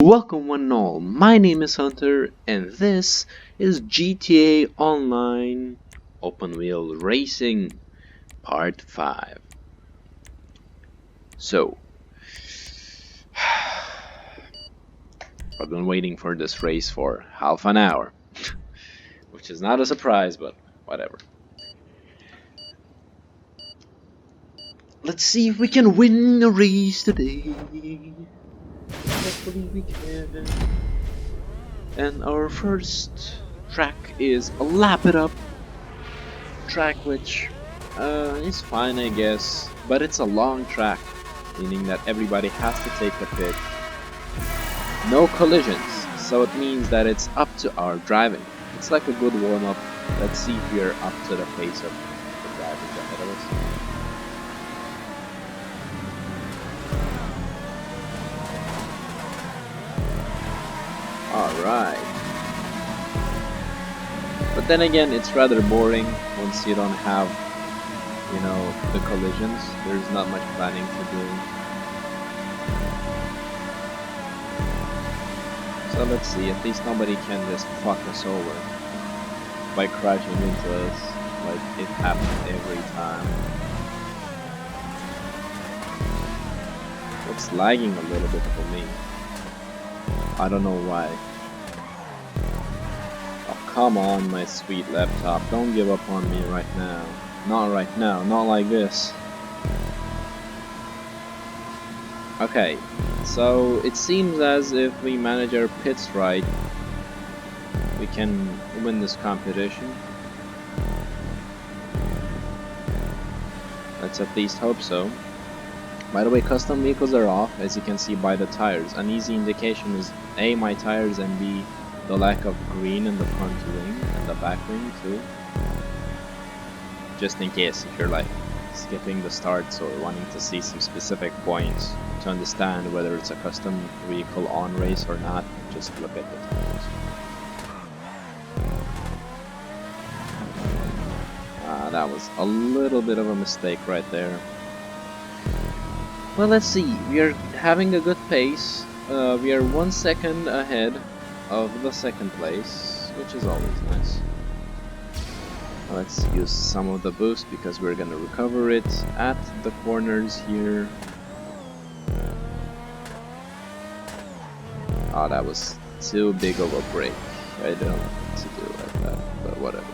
Welcome one and all, my name is Hunter and this is GTA Online Open Wheel Racing Part 5. So, I've been waiting for this race for half an hour, which is not a surprise, but whatever. Let's see if we can win the race today. Hopefully we can. And our first track is a Lap It Up track, which is fine, I guess, but it's a long track, meaning that everybody has to take a pit. No collisions, so it means that it's up to our driving. It's like a good warm-up. Let's see if we're up to the pace of the drivers ahead of us. Alright. But then again, it's rather boring once you don't have, the collisions. There's not much planning to do. So let's see, at least nobody can just fuck us over by crashing into us like it happens every time. It's lagging a little bit for me. I don't know why. Oh, come on, my sweet laptop. Don't give up on me right now. Not right now, not like this. Okay, so it seems as if we manage our pits right, we can win this competition. Let's at least hope so. By the way, custom vehicles are off, as you can see by the tires. An easy indication is A, my tires, and B, the lack of green in the front wing and the back wing too. Just in case if you're like skipping the starts or wanting to see some specific points to understand whether it's a custom vehicle on race or not, just look at the tires. That was a little bit of a mistake right there. Well, let's see, we are having a good pace. We are 1 second ahead of the second place, which is always nice. Let's use some of the boost because we're gonna recover it at the corners here. Oh, that was too big of a break. I don't know what to do like that, but whatever.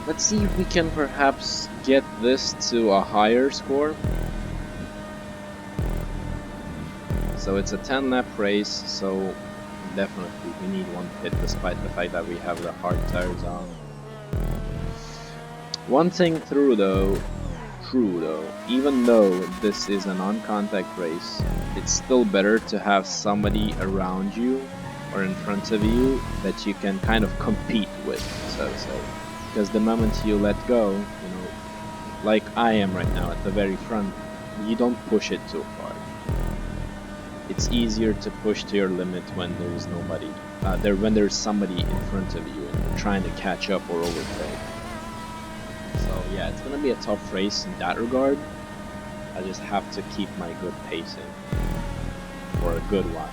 Let's see if we can perhaps get this to a higher score. So it's a 10 lap race, so definitely we need one pit despite the fact that we have the hard tires on. One thing true though, even though this is a non-contact race, it's still better to have somebody around you or in front of you that you can kind of compete with, so to say. Because the moment you let go, like I am right now at the very front, you don't push it too far. It's easier to push to your limit when there's nobody, when there's somebody in front of you and you're trying to catch up or overtake. So yeah, it's gonna be a tough race in that regard. I just have to keep my good pacing for a good while.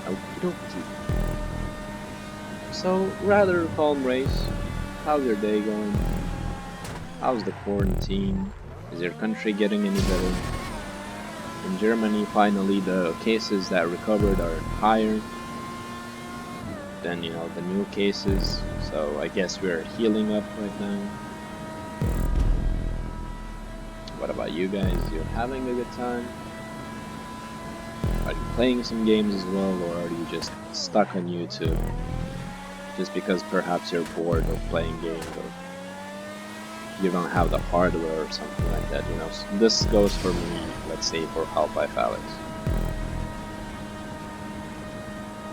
Okie dokie. So, rather calm race. How's your day going? How's the quarantine? Is your country getting any better? In Germany, finally, the cases that recovered are higher than, the new cases. So, I guess we're healing up right now. What about you guys? You're having a good time? Are you playing some games as well, or are you just stuck on YouTube? Just because perhaps you're bored of playing games, or you don't have the hardware or something like that, This goes for me, let's say, for Half-Life Alyx.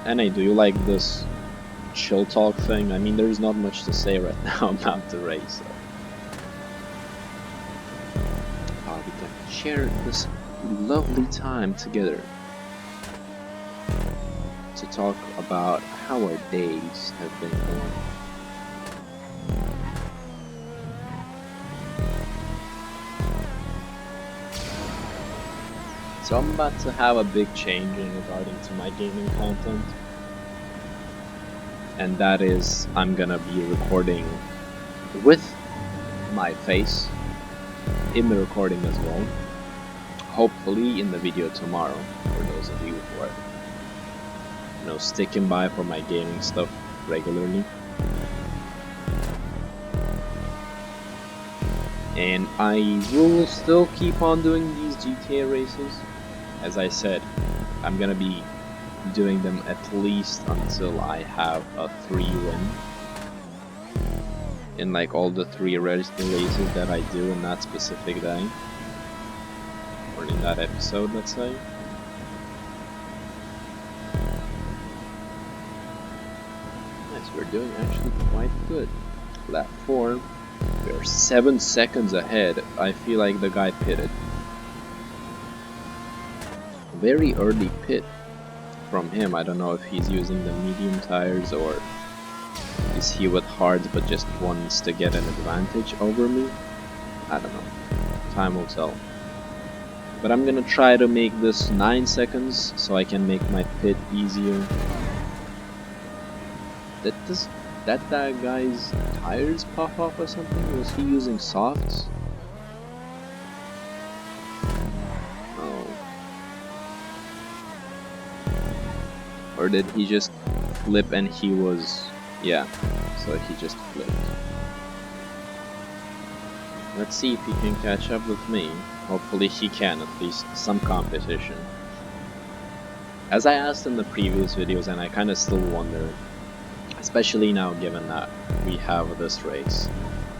And hey, do you like this chill talk thing? I mean, there's not much to say right now about the race. So. We can share this lovely time together to talk about how our days have been going. So I'm about to have a big change in regarding to my gaming content. And that is, I'm gonna be recording with my face in the recording as well. Hopefully in the video tomorrow, for those of you who are, sticking by for my gaming stuff regularly. And I will still keep on doing these GTA races. As I said, I'm gonna be doing them at least until I have a 3-win in like all the 3 races that I do in that specific day, or in that episode, let's say. Nice, we're doing actually quite good. Lap 4, we're 7 seconds ahead. I feel like the guy pitted. Very early pit from him. I don't know if he's using the medium tires or is he with hards but just wants to get an advantage over me. I don't know. Time will tell. But I'm gonna try to make this 9 seconds so I can make my pit easier. That guy's tires pop off or something? Was he using softs? Or did he just flip and he was... yeah, so he just flipped. Let's see if he can catch up with me. Hopefully he can, at least some competition. As I asked in the previous videos, and I kinda still wonder, especially now given that we have this race,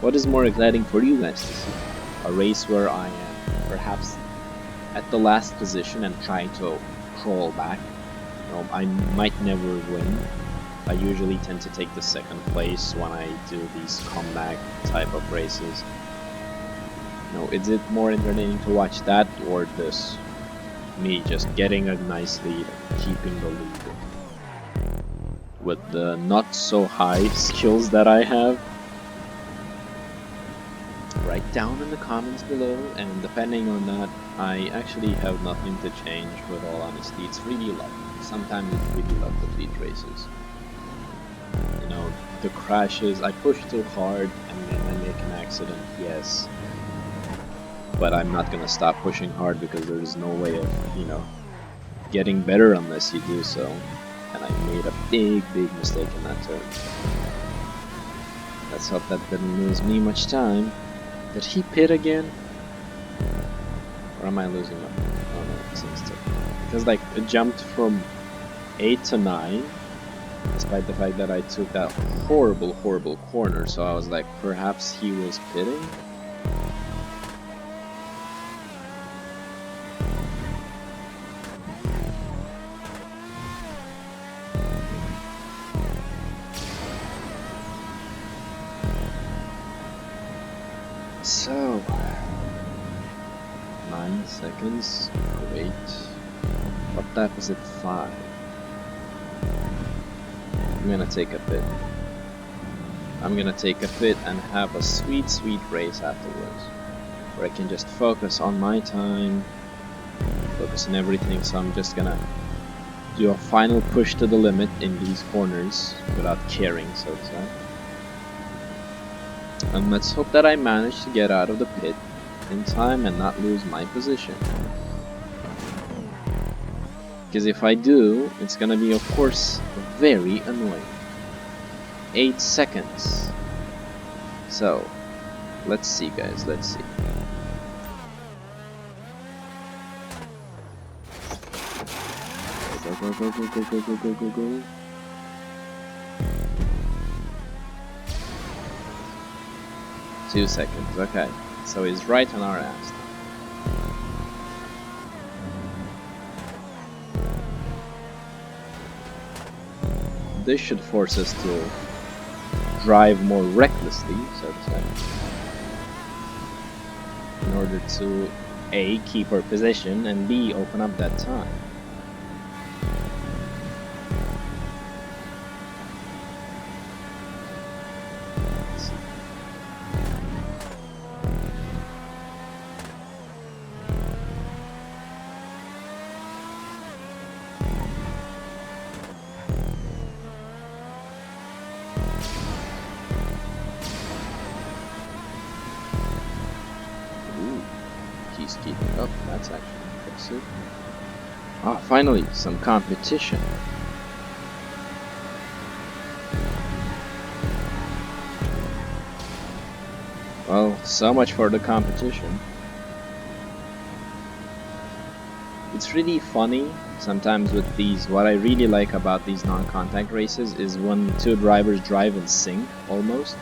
what is more exciting for you guys to see? A race where I am perhaps at the last position and trying to crawl back. I might never win. I usually tend to take the 2nd place when I do these comeback type of races. Is it more entertaining to watch that or this? Me just getting a nice lead and keeping the lead with the not so high skills that I have? Write down in the comments below, and depending on that, I actually have nothing to change, with all honesty. It's really luck. Sometimes it's really luck with these races. The crashes, I push too hard and then I make an accident, yes. But I'm not gonna stop pushing hard because there's no way of, getting better unless you do so. And I made a big mistake in that turn. Let's hope that didn't lose me much time. Did he pit again? Or am I losing him? Oh no, it seems to. Because like, it jumped from 8 to 9, despite the fact that I took that horrible corner, so I was like, perhaps he was pitting? So, 9 seconds, great. What lap is it? 5. I'm gonna take a pit. I'm gonna take a pit and have a sweet race afterwards, where I can just focus on my time, focus on everything. So I'm just gonna do a final push to the limit in these corners without caring, so to say. And let's hope that I manage to get out of the pit in time and not lose my position. Because if I do, it's gonna be, of course, very annoying. 8 seconds. So, let's see, guys, let's see. Go. 2 seconds, okay. So he's right on our ass. This should force us to drive more recklessly, so to say, in order to A, keep our position, and B, open up that time. he's keeping up. That's actually impressive. Ah, finally, some competition. Well, so much for the competition. It's really funny sometimes with these. What I really like about these non-contact races is when two drivers drive in sync almost,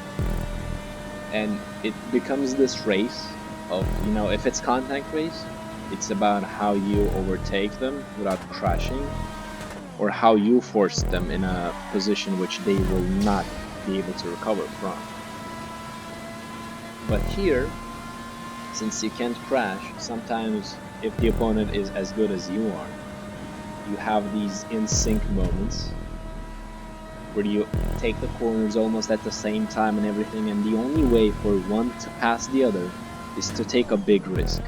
and it becomes this race of, you know, if it's contact race, it's about how you overtake them without crashing, or how you force them in a position which they will not be able to recover from. But here, since you can't crash, sometimes if the opponent is as good as you are, you have these in-sync moments where you take the corners almost at the same time and everything, and the only way for one to pass the other is to take a big risk.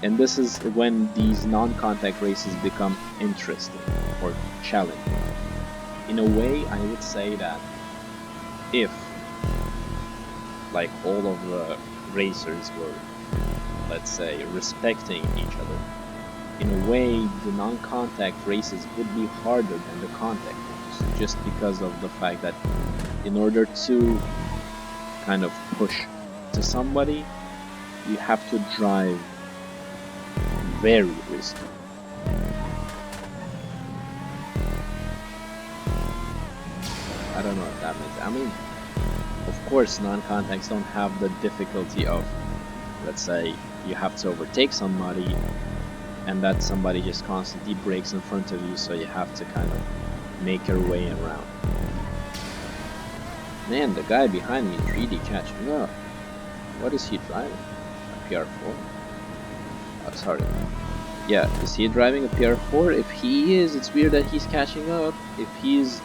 And this is when these non-contact races become interesting or challenging. In a way, I would say that if, like, all of the racers were, let's say, respecting each other, in a way the non-contact races would be harder than the contact ones, just because of the fact that in order to kind of push to somebody, you have to drive very risky. I don't know if that makes, I mean, of course non-contacts don't have the difficulty of, let's say, you have to overtake somebody and that somebody just constantly brakes in front of you, so you have to kind of make your way around. Man, the guy behind me is really catching up. What is he driving? A PR4? Oh, sorry. Yeah, is he driving a PR4? If he is, it's weird that he's catching up. If he's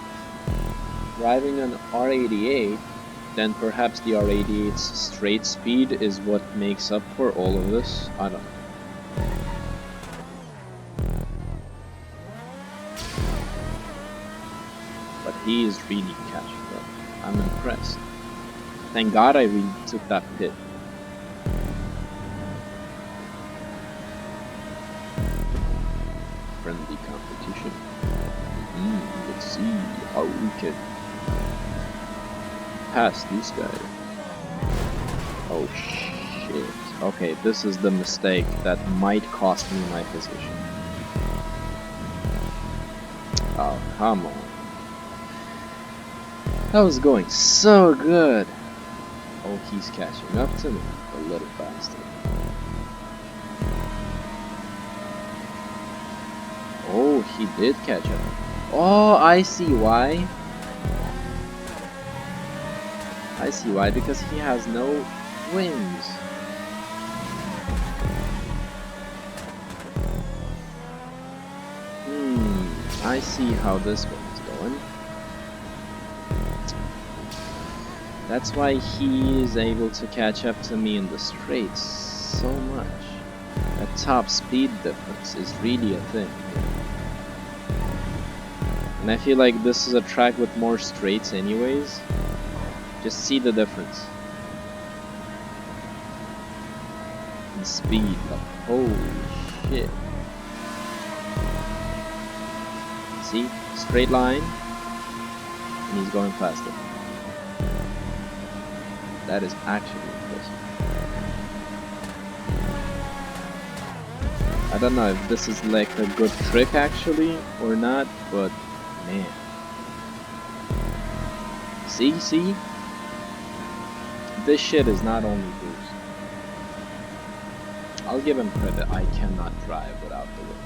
driving an R88, then perhaps the R88's straight speed is what makes up for all of this. I don't know. But he is really catching up. I'm impressed. Thank God I really took that pit. Friendly competition. Let's see how we can pass this guy. Oh shit. Okay, this is the mistake that might cost me my position. Oh, come on. That was going so good. Oh, he's catching up to me a little faster. Oh, he did catch up. Oh, I see why. I see why, because he has no wings. I see how this one's going. That's why he is able to catch up to me in the straights so much. That top speed difference is really a thing. And I feel like this is a track with more straights anyways. Just see the difference in speed. Like, holy shit. See? Straight line. And he's going faster. That is actually impressive. I don't know if this is like a good trick actually or not, but man. See? This shit is not only boost. I'll give him credit, I cannot drive without the wing.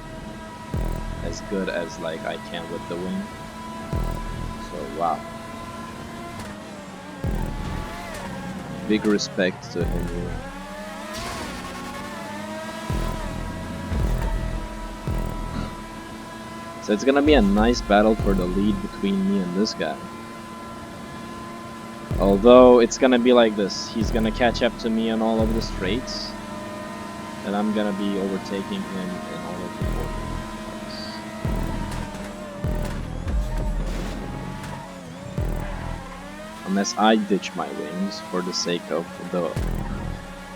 As good as like I can with the wing. So wow. Big respect to him here. So it's gonna be a nice battle for the lead between me and this guy. Although it's gonna be like this, he's gonna catch up to me on all of the straights, and I'm gonna be overtaking him in all of the corners. Unless I ditch my wings for the sake of the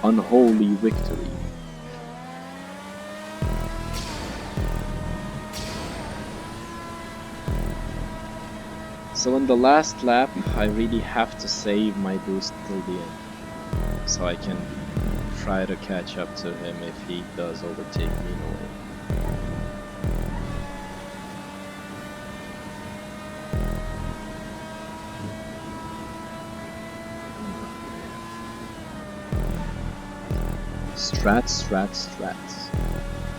unholy victory. So in the last lap, I really have to save my boost till the end, so I can try to catch up to him if he does overtake me in order. Strats.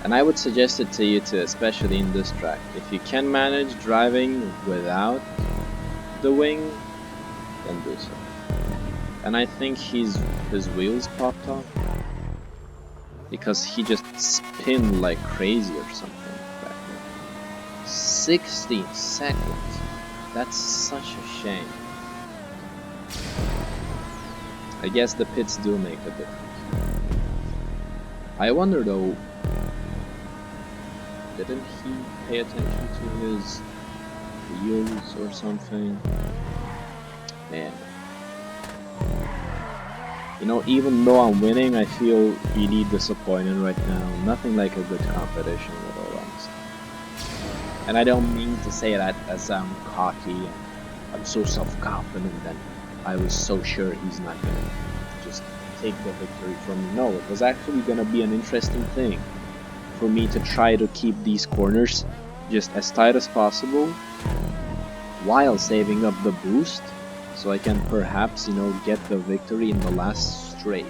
And I would suggest it to you too, especially in this track. If you can manage driving without the wing, then do so. And I think his wheels popped off because he just spinned like crazy or something back there. 16 seconds. That's such a shame. I guess the pits do make a difference. I wonder though, didn't he pay attention to his wheels or something? Man. You know, even though I'm winning, I feel really disappointed right now. Nothing like a good competition, with all honesty. And I don't mean to say that as I'm cocky and I'm so self-confident that I was so sure he's not gonna just take the victory from me. No, it was actually gonna be an interesting thing for me to try to keep these corners just as tight as possible while saving up the boost, so I can perhaps, you know, get the victory in the last straight.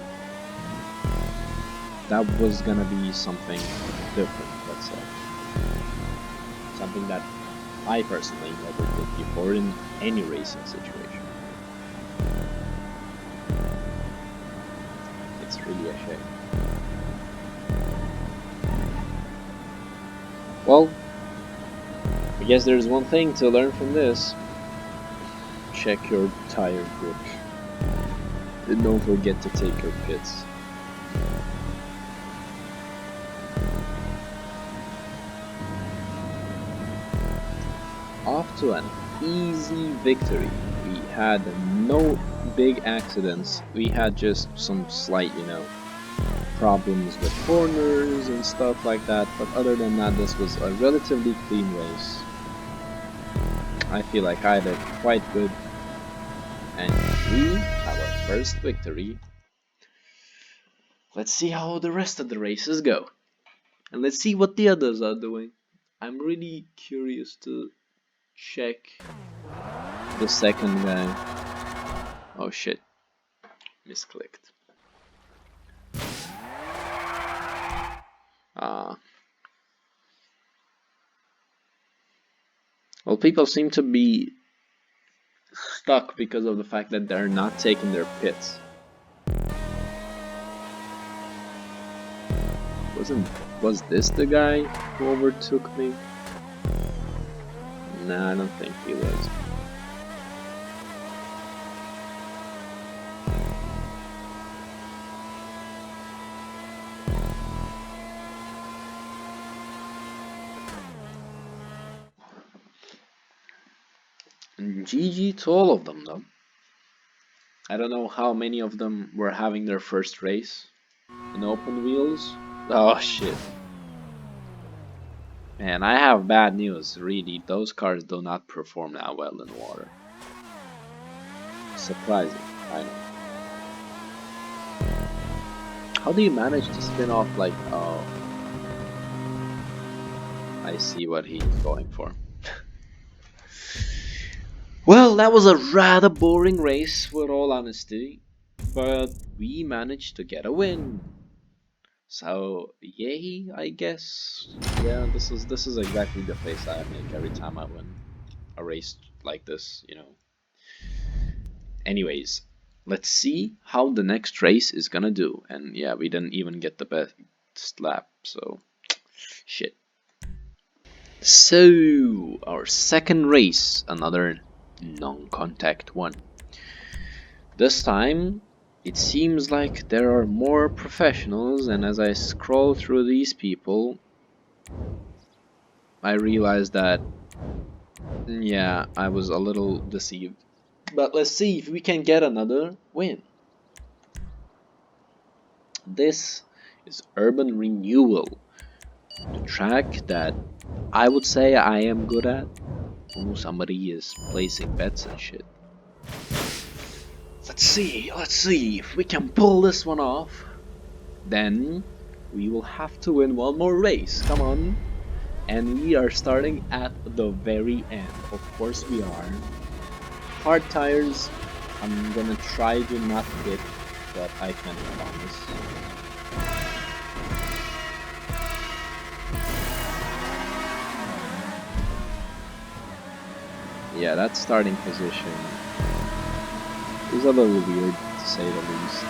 That was gonna be something different, let's say. Something that I personally never did before in any racing situation. It's really a shame. Well, I guess there's one thing to learn from this. Check your tire grip. And don't forget to take your pits. Off to an easy victory. We had no big accidents. We had just some slight, you know, problems with corners and stuff like that, but other than that, this was a relatively clean race. I feel like I did quite good, and we have our first victory. Let's see how the rest of the races go, and let's see what the others are doing. I'm really curious to check the second guy. Oh shit, misclicked. Well, people seem to be stuck because of the fact that they're not taking their pits. Was this the guy who overtook me? Nah, I don't think he was. And GG to all of them though. I don't know how many of them were having their first race in open wheels. Oh shit. Man, I have bad news, really. Those cars do not perform that well in water. Surprising, I know. How do you manage to spin off like, oh, I see what he's going for. Well, that was a rather boring race, with all honesty, but we managed to get a win. So yay, I guess. Yeah, this is exactly the face I make every time I win a race like this, you know. Anyways, let's see how the next race is gonna do. And yeah, we didn't even get the best lap, so shit. So our second race, another non-contact one. This time it seems like there are more professionals, and as I scroll through these people, I realized that, yeah, I was a little deceived. But let's see if we can get another win. This is Urban Renewal, the track that I would say I am good at. Ooh, somebody is placing bets and shit. Let's see if we can pull this one off. Then we will have to win one more race. Come on. And we are starting at the very end. Of course we are. Hard tires. I'm gonna try to not hit, but I can't promise. Yeah, that starting position is a little weird, to say the least.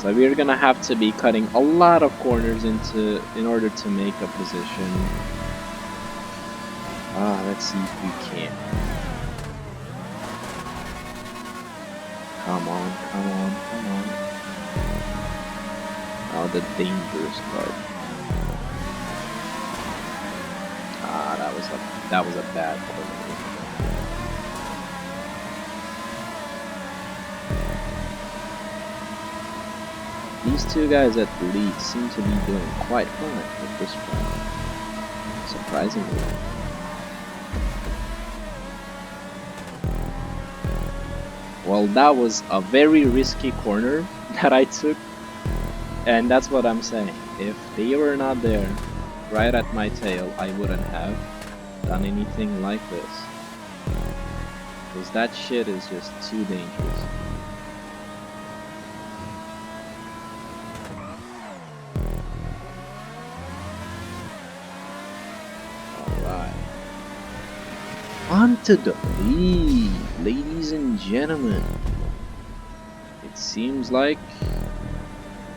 So we're gonna have to be cutting a lot of corners in order to make a position. Let's see if we can. Come on. Oh, the dangerous part. That was a bad corner. These two guys at the lead seem to be doing quite fine at this point, surprisingly. Well, that was a very risky corner that I took, and that's what I'm saying. If they were not there, right at my tail, I wouldn't have done anything like this. Because that shit is just too dangerous. Alright. On to the lead, ladies and gentlemen. It seems like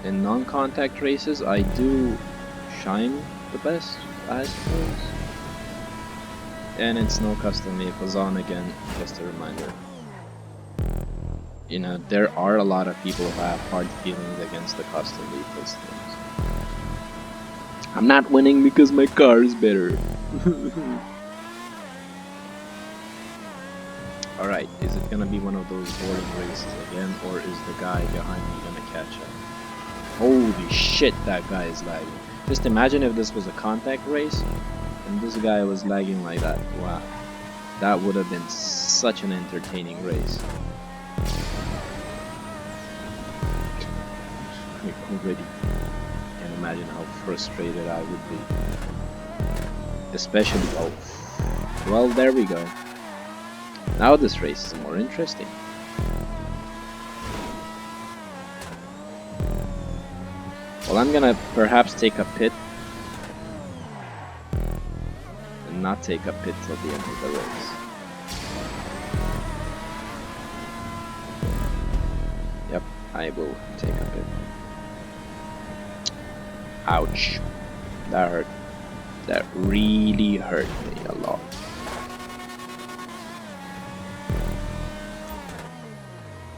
in non-contact races I do shine the best, I suppose. And it's no custom vehicles on again, just a reminder. You know, there are a lot of people who have hard feelings against the custom vehicles things. I'm not winning because my car is better. Alright, is it gonna be one of those boring races again, or is the guy behind me gonna catch up? Holy shit, that guy is lagging. Just imagine if this was a contact race and this guy was lagging like that. Wow. That would have been such an entertaining race. I already can imagine how frustrated I would be. Especially, oh, well, there we go. Now this race is more interesting. Well, I'm gonna perhaps take a pit and not take a pit till the end of the race. Yep, I will take a pit. Ouch. That hurt. That really hurt me a lot.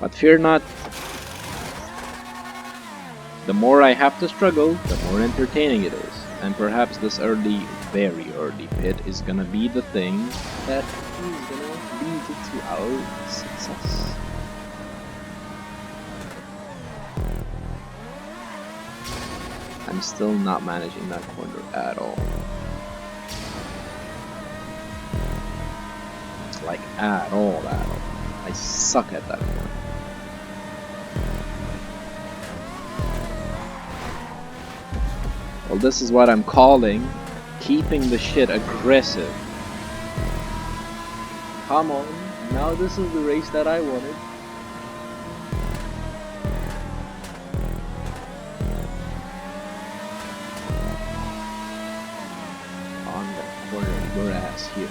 But fear not. The more I have to struggle, the more entertaining it is. And perhaps this early, very early pit is gonna be the thing that is gonna lead to our success. I'm still not managing that corner at all. Like, at all. I suck at that corner. Well, this is what I'm calling keeping the shit aggressive. Come on, now this is the race that I wanted. On the corner, your ass here.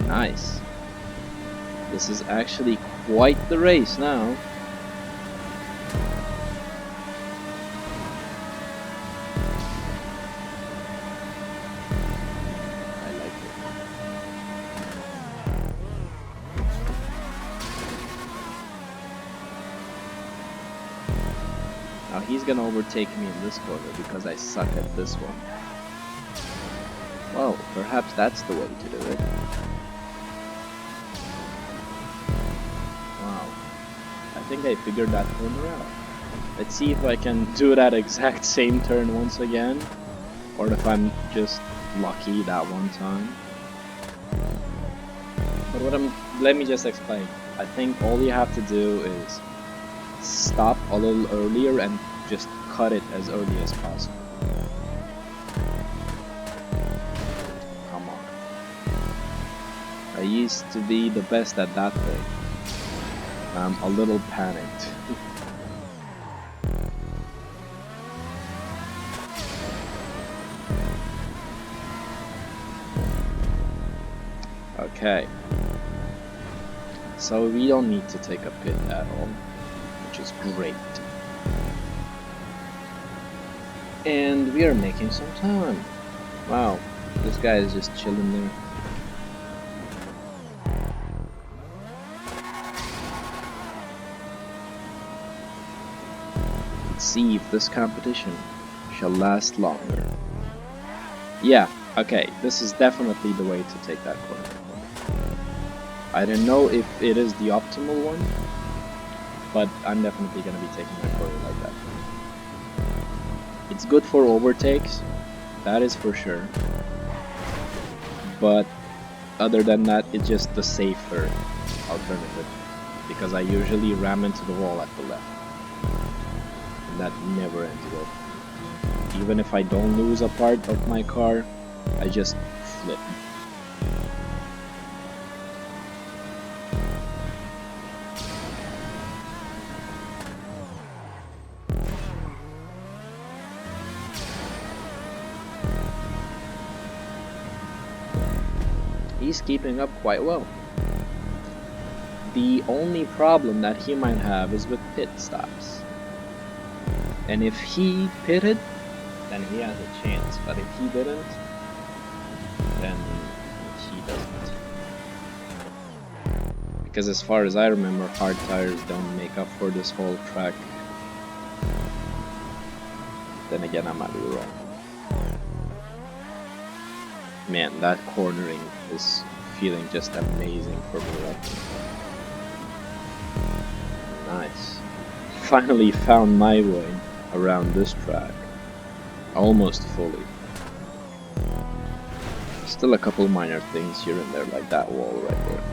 Nice. This is actually quite the race now. I like it. Now he's gonna overtake me in this corner because I suck at this one. Well, perhaps that's the way to do it. think I figured that corner out. Let's see if I can do that exact same turn once again, or if I'm just lucky that one time. But let me just explain. I think all you have to do is stop a little earlier and just cut it as early as possible. Come on. I used to be the best at that thing. I'm a little panicked. Okay. So we don't need to take a pit at all, which is great. And we are making some time. Wow, this guy is just chilling there. Let's see if this competition shall last longer. Yeah, okay, this is definitely the way to take that corner. I don't know if it is the optimal one, but I'm definitely going to be taking that corner like that. It's good for overtakes, that is for sure. But other than that, it's just the safer alternative, because I usually ram into the wall at the left. And that never ends well. Even if I don't lose a part of my car, I just flip. He's keeping up quite well. The only problem that he might have is with pit stops. And if he pitted, then he has a chance. But if he didn't, then he doesn't. Because as far as I remember, hard tires don't make up for this whole track. Then again, I might be wrong. Man, that cornering is feeling just amazing for me right now. Nice. Finally found my way around this track. Almost fully. Still a couple minor things here and there, like that wall right there.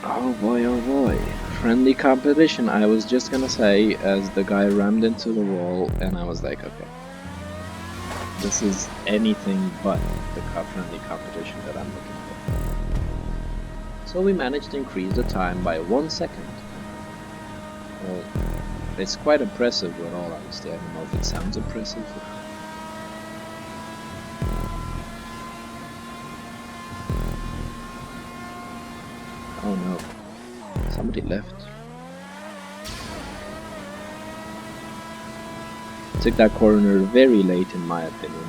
Oh boy, oh boy. Friendly competition, I was just gonna say, as the guy rammed into the wall, and I was like, okay. This is anything but the friendly competition that I'm looking for. So we managed to increase the time by 1 second. Well, it's quite impressive with all honesty. I don't know if it sounds impressive. Oh no, somebody left. Took that corner very late in my opinion.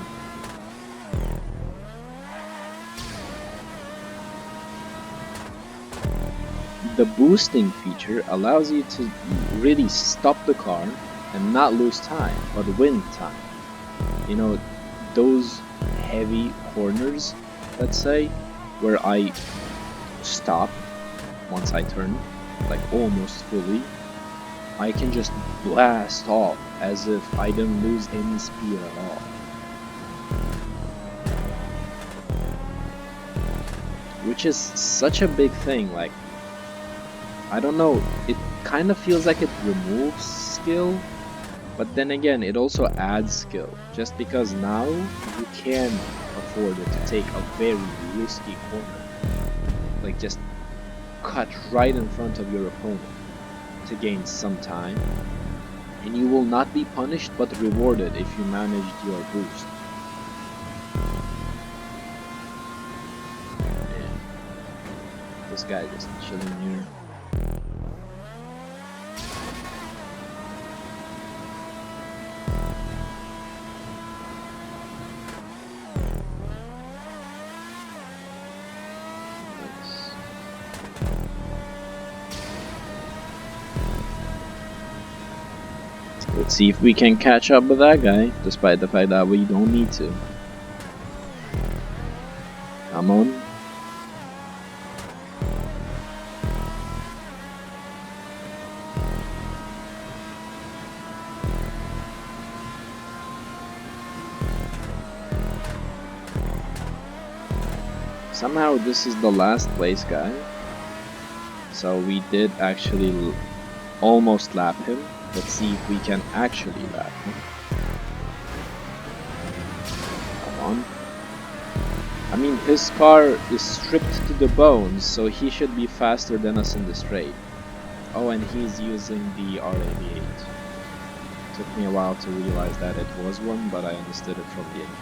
The boosting feature allows you to really stop the car and not lose time, but win time. You know, those heavy corners, let's say, where I stop once I turn, like almost fully, I can just blast off as if I didn't lose any speed at all. Which is such a big thing, like, I don't know, it kind of feels like it removes skill, but then again, it also adds skill, just because now you can afford it to take a very risky corner. Like, just cut right in front of your opponent to gain some time, and you will not be punished but rewarded if you managed your boost. Man, this guy just chilling here. Let's see if we can catch up with that guy, despite the fact that we don't need to. Come on. Somehow this is the last place guy. So we did actually almost lap him. Let's see if we can actually lap him. Come on. I mean, his car is stripped to the bones, so he should be faster than us in the straight. Oh, and he's using the R88. Took me a while to realize that it was one, but I understood it from the end.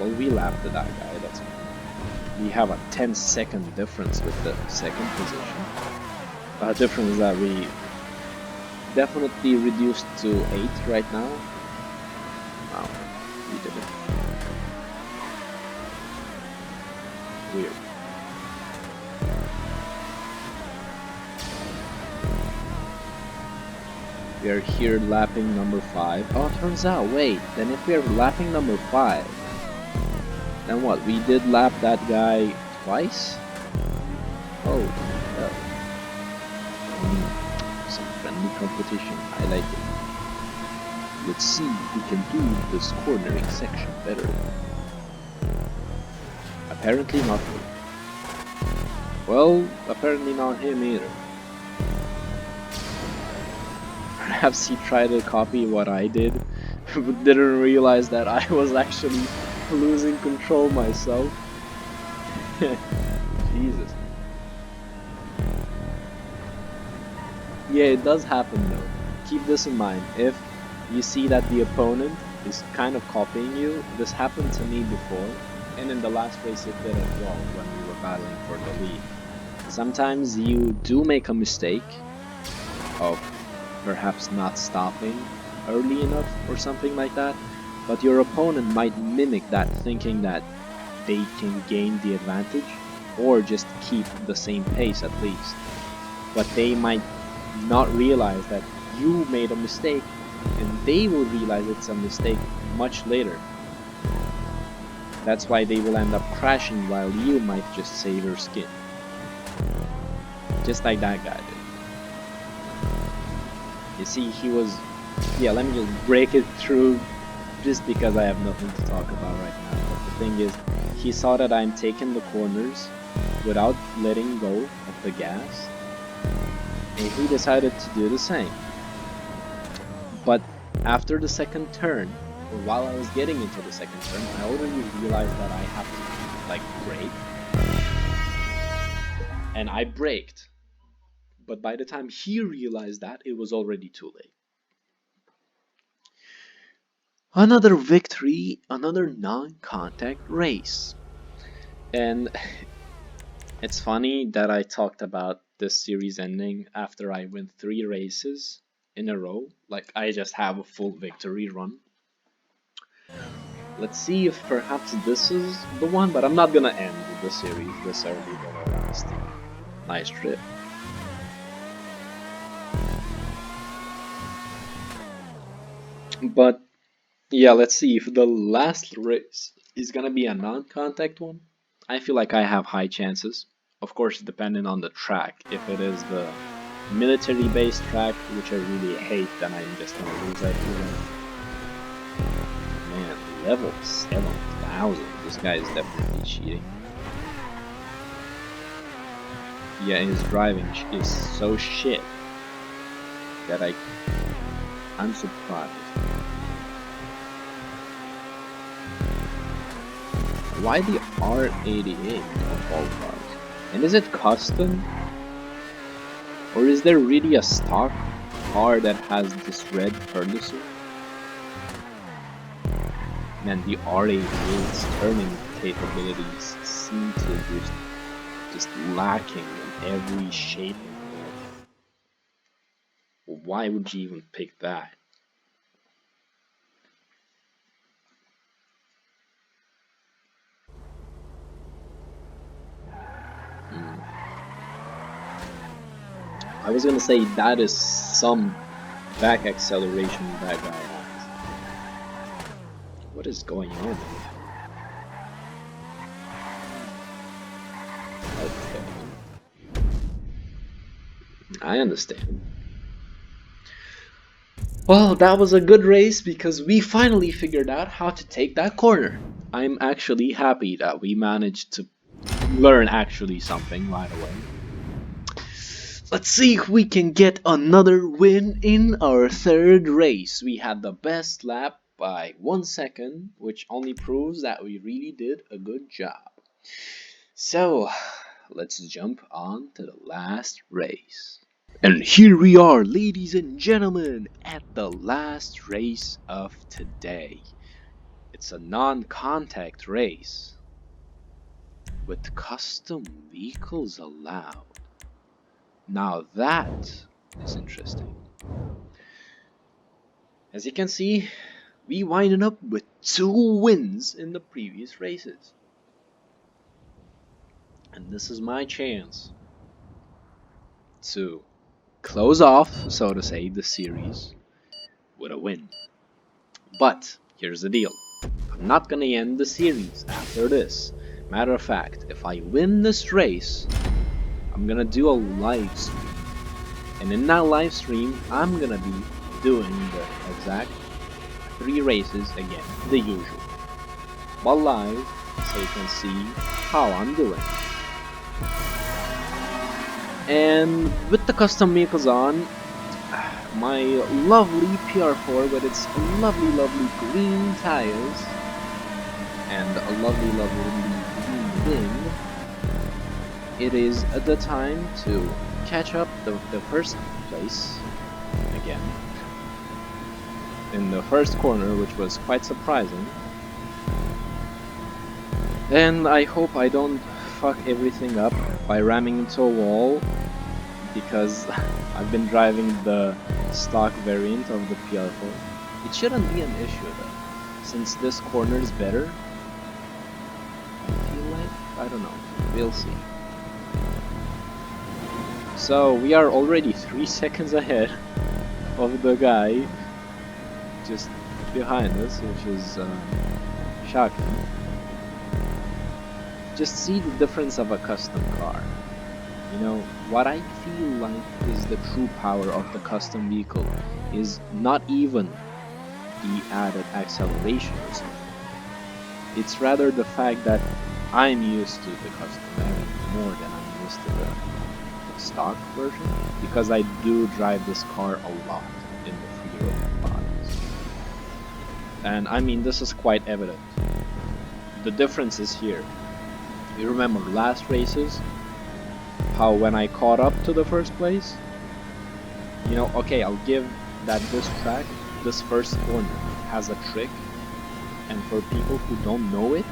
Well, we lapped that guy, that's fine. We have a 10-second difference with the second position. A difference that we definitely reduced to 8 right now. Wow, we did it. Weird. We are here lapping number 5. Oh, it turns out, wait, then if we are lapping number 5, then what? We did lap that guy twice? Oh, no. Some friendly competition, I like it. Let's see who can do this cornering section better. Apparently not me. Well, apparently not him either. Perhaps he tried to copy what I did, but didn't realize that I was actually losing control myself. Jesus. Yeah, it does happen though. Keep this in mind. If you see that the opponent is kind of copying you, this happened to me before, and in the last race it did as well when we were battling for the lead. Sometimes you do make a mistake of perhaps not stopping early enough or something like that, but your opponent might mimic that, thinking that they can gain the advantage or just keep the same pace at least. But they might not realize that you made a mistake, and they will realize it's a mistake much later. That's why they will end up crashing while you might just save your skin. Just like that guy did. You see, he was... Yeah, let me just break it through just because I have nothing to talk about right now. But the thing is, he saw that I'm taking the corners without letting go of the gas, and he decided to do the same. But after the second turn, or while I was getting into the second turn, I already realized that I have to, like, brake. And I braked. But by the time he realized that, it was already too late. Another victory, another non-contact race. And it's funny that I talked about this series ending after I win 3 races in a row. Like, I just have a full victory run. Let's see if perhaps this is the one, but I'm not gonna end the series this early, in all honesty. Nice trip. But yeah, let's see if the last race is gonna be a non-contact one. I feel like I have high chances. Of course, depending on the track. If it is the military-based track, which I really hate, then I'm just gonna lose, I feel like. Man, level 7,000. This guy is definitely cheating. Yeah, his driving is so shit that I'm surprised. Why the R88 of all cars? And is it custom? Or is there really a stock car that has this red Ferguson? Man, the R88's turning capabilities seem to just lacking in every shape and form. Why would you even pick that? I was gonna say that is some back acceleration that guy has. What is going on? Okay. I understand. Well, that was a good race because we finally figured out how to take that corner. I'm actually happy that we managed to learn actually something right away. Let's see if we can get another win in our third race. We had the best lap by 1 second, which only proves that we really did a good job. So, let's jump on to the last race. And here we are, ladies and gentlemen, at the last race of today. It's a non-contact race with custom vehicles allowed. Now that is interesting. As you can see, we winded up with 2 wins in the previous races. And this is my chance to close off, so to say, the series with a win. But here's the deal. I'm not gonna end the series after this. Matter of fact, if I win this race, I'm gonna do a live stream. And in that live stream, I'm gonna be doing the exact 3 races again, the usual. But live, so you can see how I'm doing. And with the custom vehicles on, my lovely PR4 with its lovely green tires and a lovely green wing, it is the time to catch up the first place again in the first corner, which was quite surprising. And I hope I don't fuck everything up by ramming into a wall, because I've been driving the stock variant of the PR4. It shouldn't be an issue though, since this corner is better. I feel like, I don't know, we'll see. So we are already 3 seconds ahead of the guy just behind us, which is shocking. Just see the difference of a custom car. You know, what I feel like is the true power of the custom vehicle is not even the added acceleration or something. It's rather the fact that I'm used to the custom variant more than I'm used to the stock version, because I do drive this car a lot in the free-roam bodies. And I mean, this is quite evident. The difference is here. You remember last races, how when I caught up to the first place, you know, okay, I'll give that this track, this first corner has a trick, and for people who don't know it,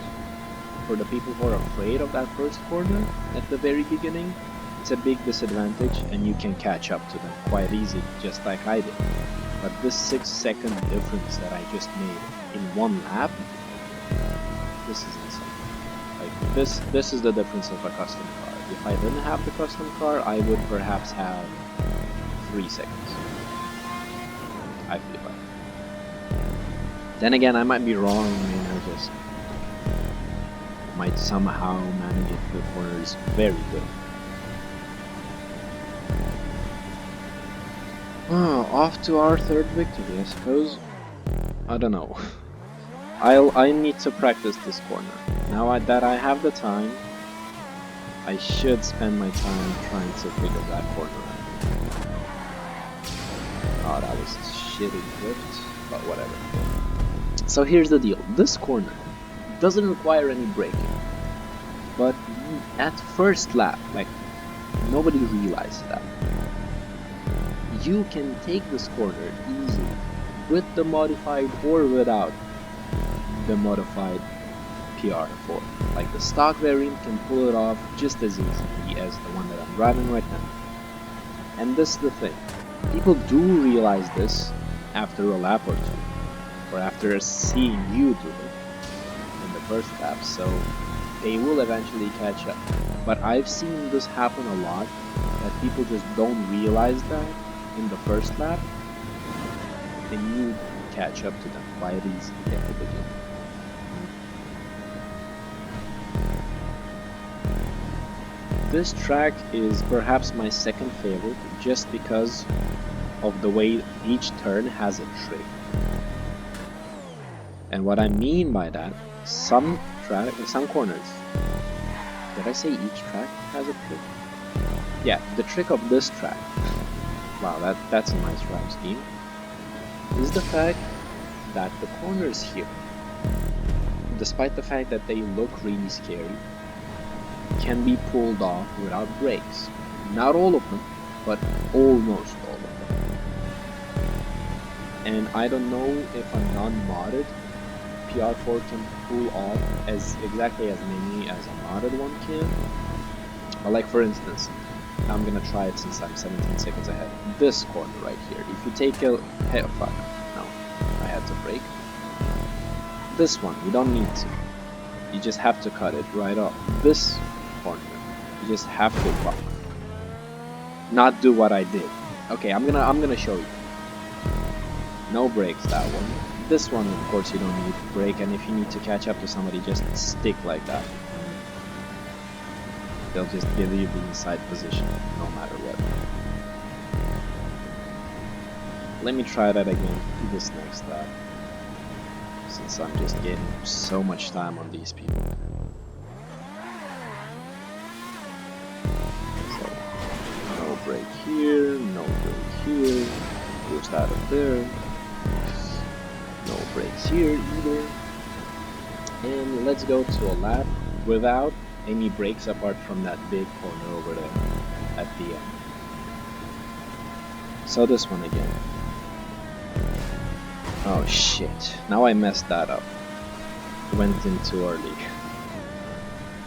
for the people who are afraid of that first corner at the very beginning, it's a big disadvantage and you can catch up to them quite easy, just like I did. But this 6-second difference that I just made in 1 lap, this is insane. Like this is the difference of a custom car. If I didn't have the custom car, I would perhaps have 3 seconds. I feel like. Then again, I might be wrong, and I just might somehow manage it to the corners very good. Oh, off to our third victory, I suppose. I don't know. I need to practice this corner. Now that I have the time, I should spend my time trying to figure that corner out. Oh, that was a shitty drift, but whatever. So here's the deal. This corner doesn't require any braking. But at first lap, like, nobody realized that. You can take this corner easily with the modified or without the modified PR4. Like, the stock variant can pull it off just as easily as the one that I'm driving right now. And this is the thing. People do realize this after a lap or two, or after seeing you do it in the first lap, so they will eventually catch up. But I've seen this happen a lot, that people just don't realize that in the first lap, and you catch up to them quite easily at the beginning. This track is perhaps my second favorite, just because of the way each turn has a trick. And what I mean by that, some corners. Did I say each track has a trick? Yeah, the trick of this track. Wow, that's a nice rhyme scheme. Is the fact that the corners here, despite the fact that they look really scary, can be pulled off without brakes. Not all of them, but almost all of them. And I don't know if a non-modded PR4 can pull off exactly as many as a modded one can. But like for instance, I'm gonna try it since I'm 17 seconds ahead. This corner right here, if you take a... Hey, oh fuck, no, I had to brake. This one, you don't need to. You just have to cut it right off. This corner, you just have to fuck. Not do what I did. Okay, I'm gonna show you. No brakes, that one. This one, of course, you don't need to brake, and if you need to catch up to somebody, just stick like that. They'll just give you the inside position, no matter what. Let me try that again, this next lap, since I'm just getting so much time on these people. So, no brake here, no brake here, boost out of there. No brakes here either. And let's go to a lap without any brakes apart from that big corner over there at the end. So this one again. Oh shit. Now I messed that up. Went in too early.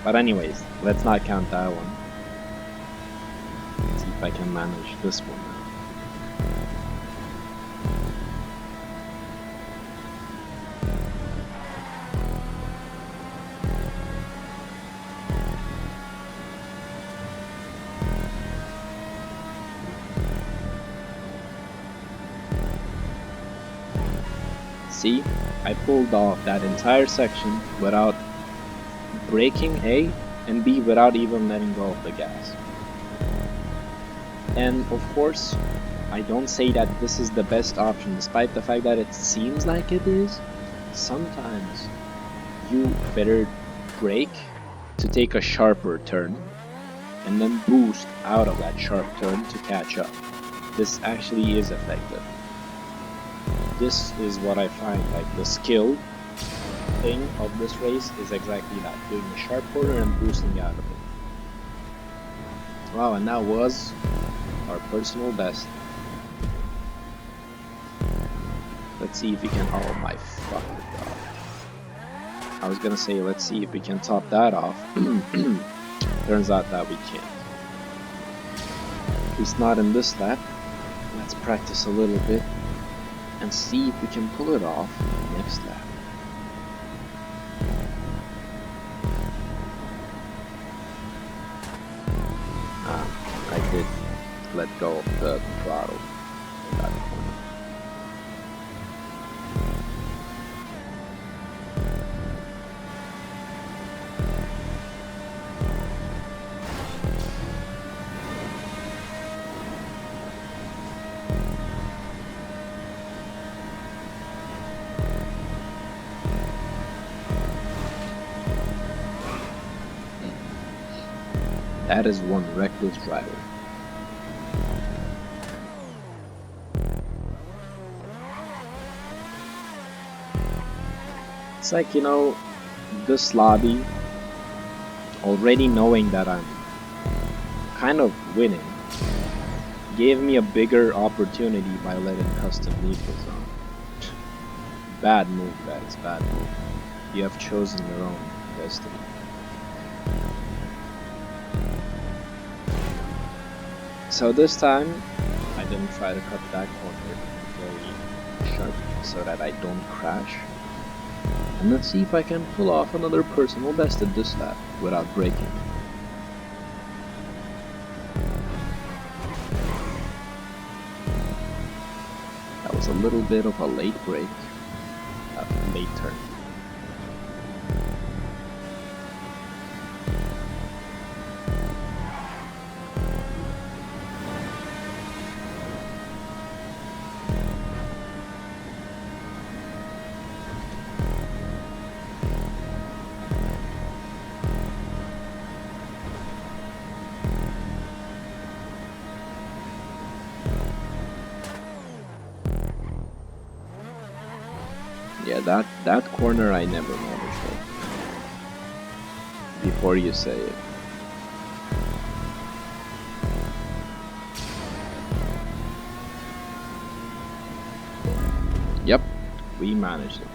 But anyways, let's not count that one. Let's see if I can manage this one. See, I pulled off that entire section without braking, A, and B, without even letting go of the gas. And of course, I don't say that this is the best option, despite the fact that it seems like it is. Sometimes you better brake to take a sharper turn, and then boost out of that sharp turn to catch up. This actually is effective. This is what I find, like the skill thing of this race is exactly that, doing a sharp corner and boosting out of it. Wow, and that was our personal best. Let's see if we can, oh my fucking god. I was gonna say, let's see if we can top that off. Turns out that we can't. At least not in this lap. Let's practice a little bit and see if we can pull it off next lap. I did let go of the throttle in that corner. That is one reckless driver. It's like, you know, this lobby, already knowing that I'm kind of winning, gave me a bigger opportunity by letting custom vehicles on. Bad move, guys, bad move. You have chosen your own destiny. So this time, I didn't try to cut that corner very sharp so that I don't crash. And let's see if I can pull off another personal best at this lap without braking. That was a little bit of a late brake, a late turn. Yeah, that corner I never managed it. Before you say it. Yep, we managed it.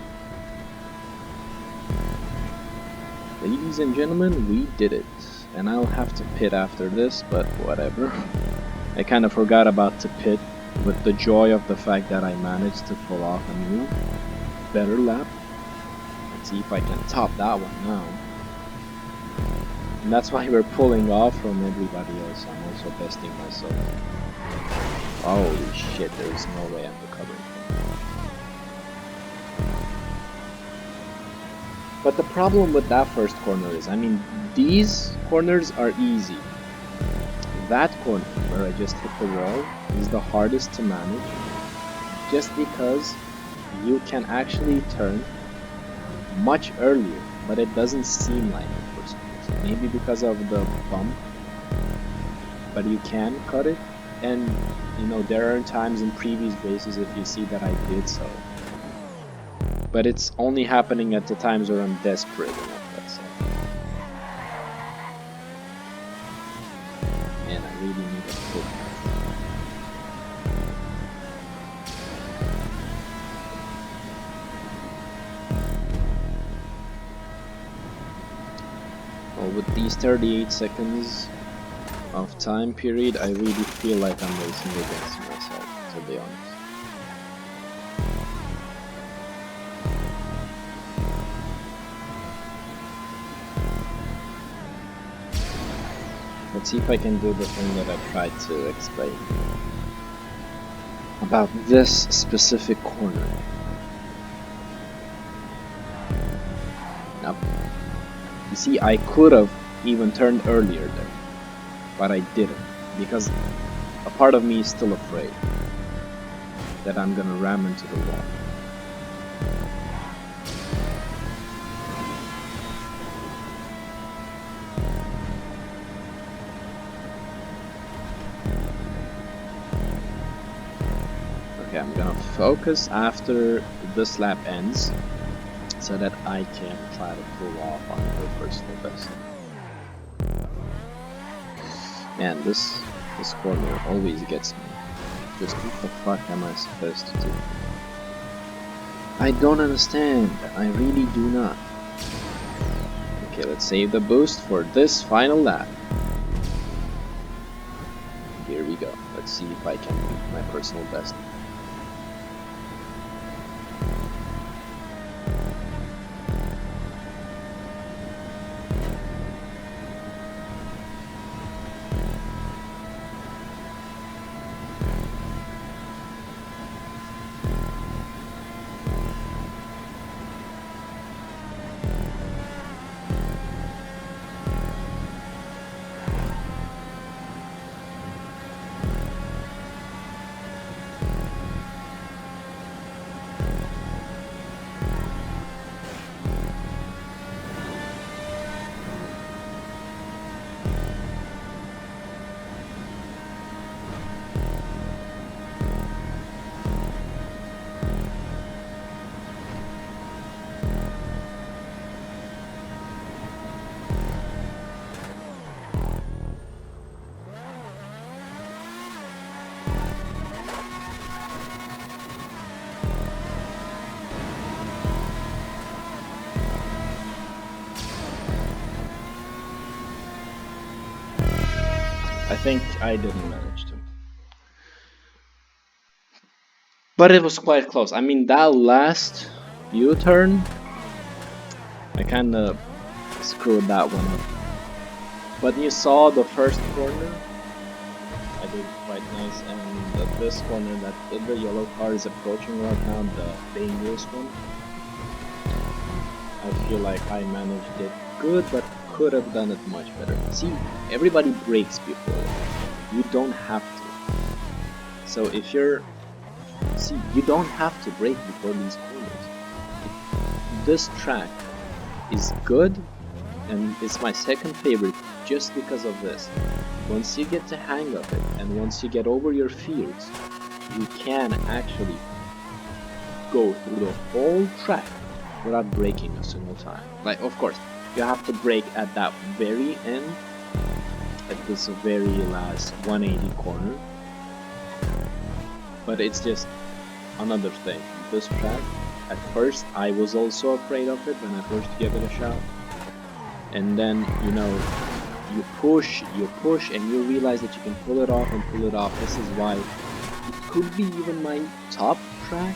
Ladies and gentlemen, we did it. And I'll have to pit after this, but whatever. I kind of forgot about to pit with the joy of the fact that I managed to pull off a new, better lap. Let's see if I can top that one now. And that's why we're pulling off from everybody else. I'm also besting myself. Holy shit, there's no way I'm recovering. But the problem with that first corner is, I mean, these corners are easy. That corner, where I just hit the wall, is the hardest to manage. Just because you can actually turn much earlier, but it doesn't seem like it for some reason. Maybe because of the bump, but you can cut it. And, you know, there are times in previous races if you see that I did so. But it's only happening at the times where I'm desperate enough, let's say. And I really need a pull. Well, with these 38 seconds of time period, I really feel like I'm racing against myself, to be honest. Let's see if I can do the thing that I tried to explain about this specific corner. Now, you see, I could have even turned earlier there, but I didn't, because a part of me is still afraid that I'm gonna ram into the wall. Okay, I'm gonna focus after this lap ends so that I can try to pull off on the personal best. Man, this corner always gets me. Just what the fuck am I supposed to do? I don't understand. I really do not. Okay, let's save the boost for this final lap. Here we go. Let's see if I can beat my personal best. I think I didn't manage to. But it was quite close. I mean, that last U-turn I kinda screwed that one up. But you saw the first corner? I did quite nice, and this corner that the yellow car is approaching right now, the dangerous one, I feel like I managed it good, but could have done it much better. See, everybody brakes before. You don't have to. So if you're... See, you don't have to brake before these corners. This track is good, and it's my second favorite just because of this. Once you get the hang of it, and once you get over your fears, you can actually go through the whole track without braking a single time. Like, of course, you have to brake at that very end, at this very last 180 corner. But it's just another thing. This track, at first, I was also afraid of it when I first gave it a shot. And then, you know, you push, and you realize that you can pull it off and pull it off. This is why it could be even my top track,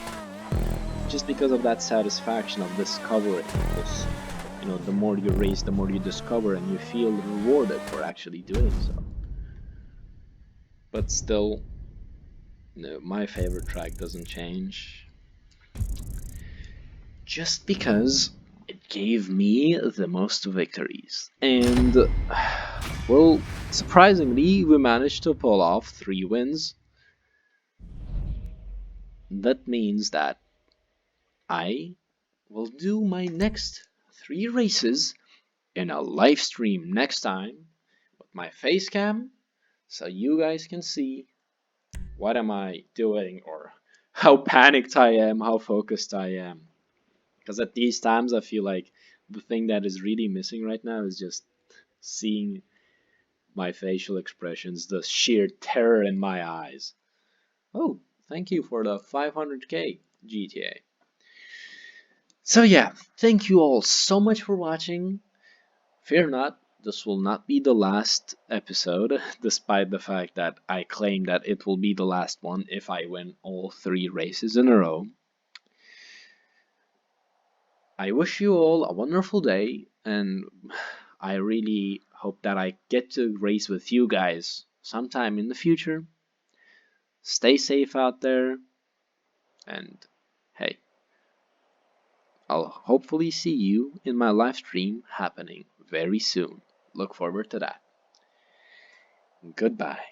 just because of that satisfaction of discovering this. You know, the more you race, the more you discover, and you feel rewarded for actually doing so. But still, no, my favorite track doesn't change, just because it gave me the most victories. And, well, surprisingly, we managed to pull off 3 wins. That means that I will do my next 3 races in a live stream next time with my face cam, so you guys can see what am I doing, or how panicked I am, how focused I am. Because at these times I feel like the thing that is really missing right now is just seeing my facial expressions, the sheer terror in my eyes. Oh, thank you for the 500k GTA. So yeah, thank you all so much for watching. Fear not, this will not be the last episode, despite the fact that I claim that it will be the last one if I win all 3 races in a row. I wish you all a wonderful day, and I really hope that I get to race with you guys sometime in the future. Stay safe out there, and hey, I'll hopefully see you in my live stream happening very soon. Look forward to that. Goodbye.